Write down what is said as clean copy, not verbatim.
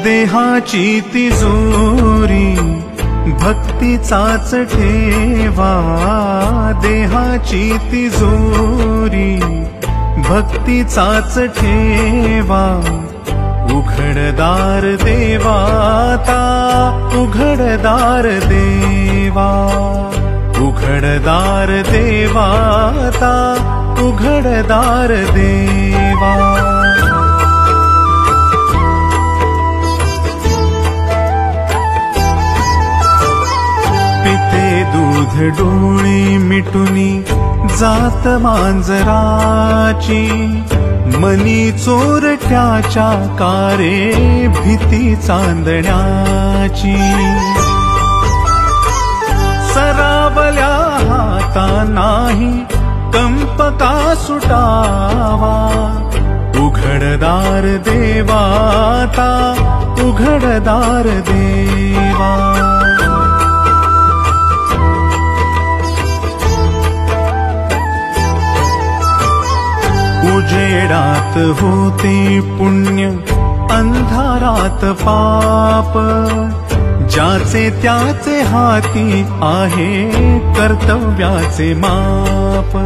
देहाची तिजोरी भक्तीचाच ठेवा, देहाची तिजोरी भक्तीचाच ठेवा। उघडदार देवाता, उघडदार देवा, उघडदार देवाता, उघडदार देवा। पिते दूध डोळी मिटुनी जात मांजराची, मनी चोरट्याच्या कारे भीती चांदण्याची। सरावल्या हाता नाही कंप का सुटावा, उघडदार देवाता, उघडदार देवा। उजेडात होते पुण्य, अंधारात पाप, ज्याचे त्याचे हाती आहे कर्तव्याचे माप।